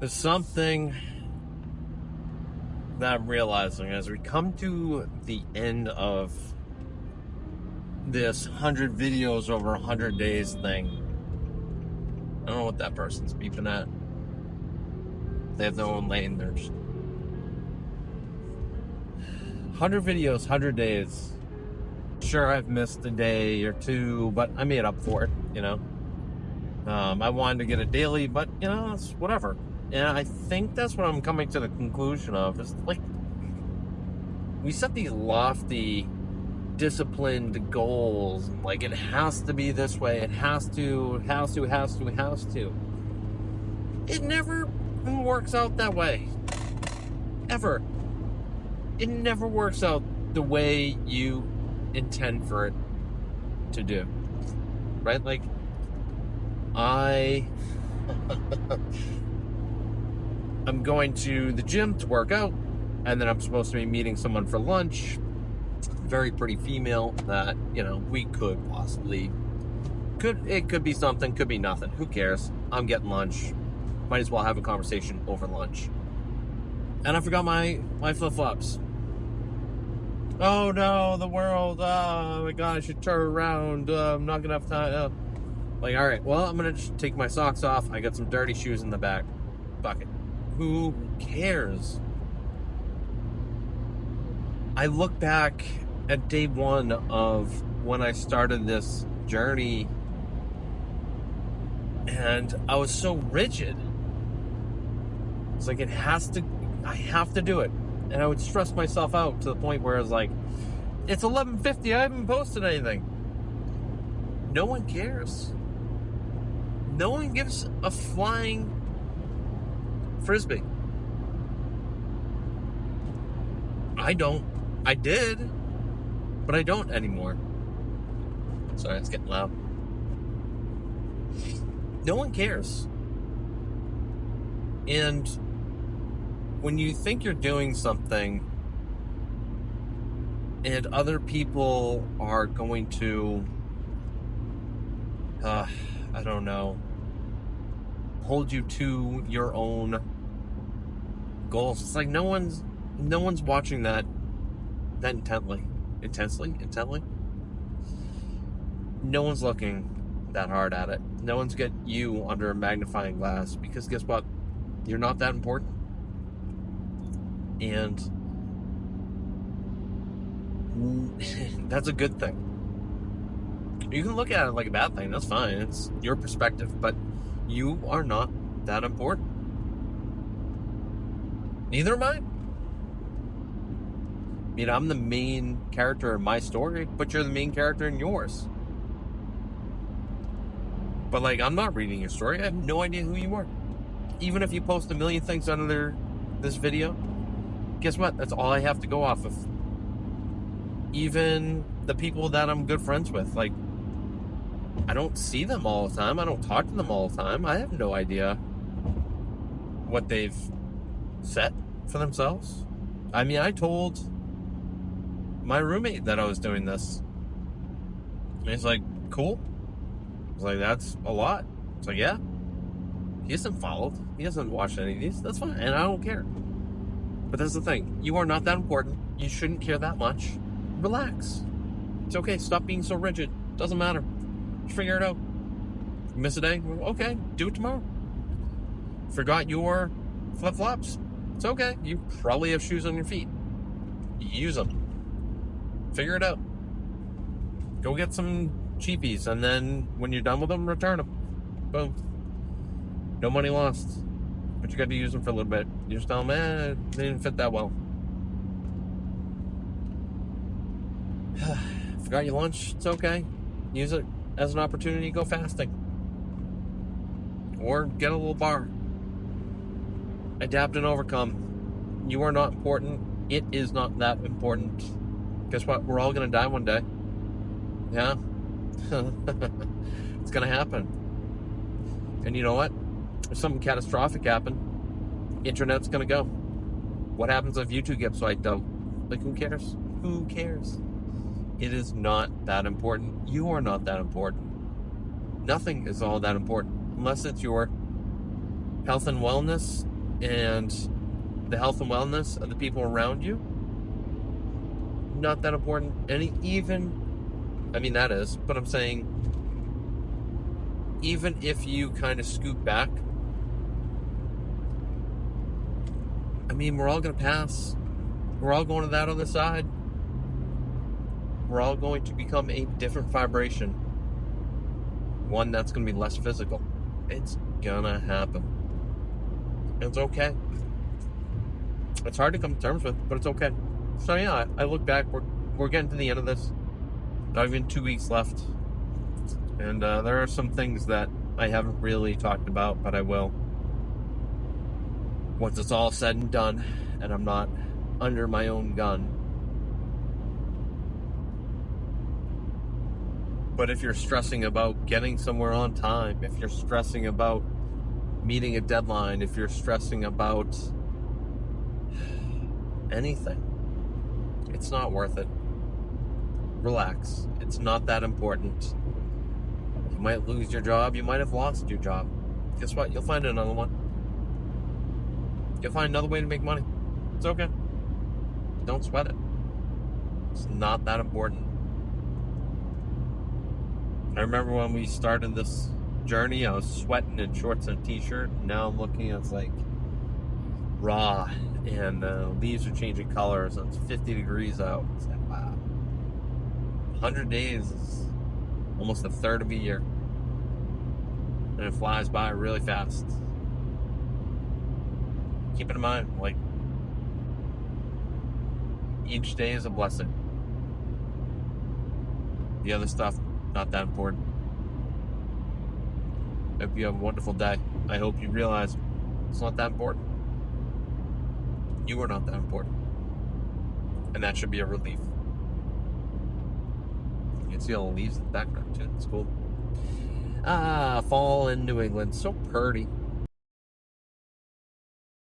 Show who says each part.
Speaker 1: There's something that I'm realizing as we come to the end of this 100 videos over 100 days thing. I don't know what that person's beeping at. They have their own lane. There's 100 videos, 100 days. Sure, I've missed a day or two, but I made up for it, you know. I wanted to get a daily, but, you know, it's whatever. And I think that's what I'm coming to the conclusion of. Is like, we set these lofty, disciplined goals. And like, it has to be this way. It has to. It never works out that way. Ever. It never works out the way you intend for it to do. Right? Like, I'm going to the gym to work out, and then I'm supposed to be meeting someone for lunch. Very pretty female that, you know, we could possibly... It could be something, could be nothing. Who cares? I'm getting lunch. Might as well have a conversation over lunch. And I forgot my flip-flops. Oh no, the world. Oh my god, I should turn around. I'm not gonna have time. Like, alright, well, I'm gonna just take my socks off. I got some dirty shoes in the back. Fuck it. Who cares? I look back at day one of when I started this journey, and I was so rigid. It's like, I have to do it. And I would stress myself out to the point where I was like, it's 11:50, I haven't posted anything. No one cares. No one gives a flying frisbee. I don't. I did, but I don't anymore. Sorry, it's getting loud. No one cares. And when you think you're doing something and other people are going to, I don't know, hold you to your own goals, it's like no one's watching that intently. No one's looking that hard at it. No one's got you under a magnifying glass, because guess what? You're not that important. And that's a good thing. You can look at it like a bad thing. That's fine. It's your perspective. But you are not that important. Neither am I. I mean, I'm the main character in my story, but you're the main character in yours. But, like, I'm not reading your story. I have no idea who you are. Even if you post a million things under this video, guess what? That's all I have to go off of. Even the people that I'm good friends with, like, I don't see them all the time. I don't talk to them all the time. I have no idea what they've set for themselves. I mean, I told my roommate that I was doing this. And he's like, cool. I was like, that's a lot. It's like, yeah. He hasn't followed. He hasn't watched any of these. That's fine. And I don't care. But that's the thing. You are not that important. You shouldn't care that much. Relax. It's okay. Stop being so rigid. Doesn't matter. Just figure it out. You miss a day? Okay. Do it tomorrow. Forgot your flip-flops? It's okay. You probably have shoes on your feet. Use them. Figure it out. Go get some cheapies, and then when you're done with them, return them. Boom. No money lost. But you got to use them for a little bit. You just tell them, they didn't fit that well. Forgot your lunch? It's okay. Use it as an opportunity to go fasting. Or get a little bar. Adapt and overcome. You are not important. It is not that important. Guess what? We're all going to die one day. Yeah? It's going to happen. And you know what? If something catastrophic happened, internet's gonna go. What happens if YouTube gets wiped out? Like, who cares? Who cares? It is not that important. You are not that important. Nothing is all that important. Unless it's your health and wellness, and the health and wellness of the people around you, not that important. That is, but I'm saying, even if you kind of scoot back, we're all going to pass. We're all going to that other side. We're all going to become a different vibration. One that's going to be less physical. It's going to happen. It's okay. It's hard to come to terms with, but it's okay. So yeah, I look back. We're getting to the end of this. Not even 2 weeks left. And there are some things that I haven't really talked about, but I will. Once it's all said and done, and I'm not under my own gun. But if you're stressing about getting somewhere on time, if you're stressing about meeting a deadline, if you're stressing about anything, it's not worth it. Relax. It's not that important. You might lose your job. You might have lost your job. Guess what? You'll find another one. You'll find another way to make money. It's okay. Don't sweat it. It's not that important. I remember when we started this journey, I was sweating in shorts and a t-shirt. Now I'm looking, it's like raw, and leaves are changing colors, and it's 50 degrees out. It's like, wow. 100 days is almost a third of a year. And it flies by really fast. Keep it in mind, each day is a blessing. The other stuff, not that important. I hope you have a wonderful day. I hope you realize it's not that important. You are not that important. And that should be a relief. You can see all the leaves in the background too. It's cool. Fall in New England. So pretty.